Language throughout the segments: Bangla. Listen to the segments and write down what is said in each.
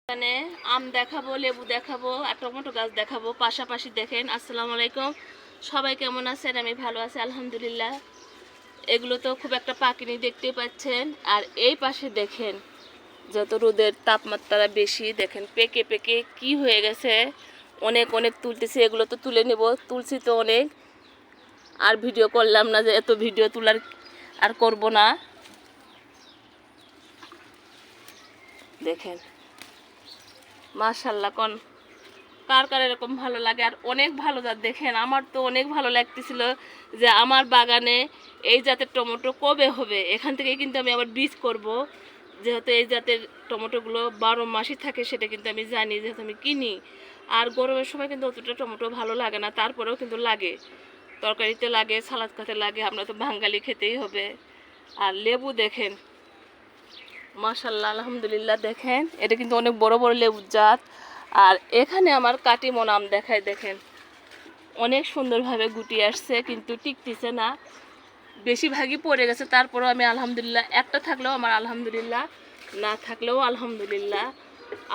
এখানে আম দেখাবো, লেবু দেখাবো আর টমেটো গাছ দেখাবো পাশাপাশি। দেখেন, আসসালামু আলাইকুম, সবাই কেমন আছেন? আমি ভালো আছি আলহামদুলিল্লাহ। এগুলো তো খুব একটা পাকেনি, দেখতেই পাচ্ছেন। আর এই পাশে দেখেন, যত রোদের তাপমাত্রা বেশি, দেখেন পেকে পেকে কি হয়ে গেছে। অনেক অনেক তুলতেছি, এগুলো তো তুলে নেব, তুলছি তো অনেক। আর ভিডিও করলাম না, যে এত ভিডিও তোলার আর করব না। দেখেন মাশাআল্লাহ, কার কার এরকম ভালো লাগে? আর অনেক ভালো জাত। দেখেন, আমার তো অনেক ভালো লাগতেছিল যে আমার বাগানে এই জাতের টমেটো কবে হবে। এখান থেকে কিন্তু আমি আবার বীজ করব, যেহেতু এই জাতের টমেটোগুলো 12 মাসই থাকে, সেটা কিন্তু আমি জানি, যেহেতু আমি কিনি। আর গরমের সময় কিন্তু অতটা টমেটো ভালো লাগে না, তারপরেও কিন্তু লাগে, তরকারিতে লাগে, সালাদ খাতে লাগে, আমরা তো বাঙালি, খেতেই হবে। আর লেবু দেখেন, মাশাআল্লাহ আলহামদুলিল্লাহ। দেখেন, এটা কিন্তু অনেক বড় বড় লেবুর জাত। আর এখানে আমার কাটিমন আম দেখায়, দেখেন অনেক সুন্দরভাবে গুটি আসছে, কিন্তু টিকতেছে না, বেশিরভাগই পড়ে গেছে। তারপরেও আমি আলহামদুলিল্লাহ, একটা থাকলেও আমার আলহামদুলিল্লাহ, না থাকলেও আলহামদুলিল্লাহ।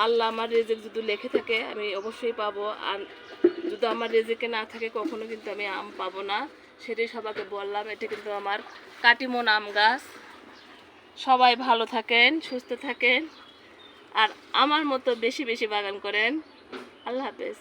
আল্লাহ আমার রেজেক যদি লেখে থাকে আমি অবশ্যই পাবো, আর যদি আমার রেজেকে না থাকে কখনো কিন্তু আমি আম পাবো না। সেটাই সবাইকে বললাম। এটা কিন্তু আমার কাটিমন আম গাছ। সবাই ভালো থাকেন, সুস্থ থাকেন, আর আমার মতো বেশি বেশি বাগান করেন। আল্লাহ হাফেজ।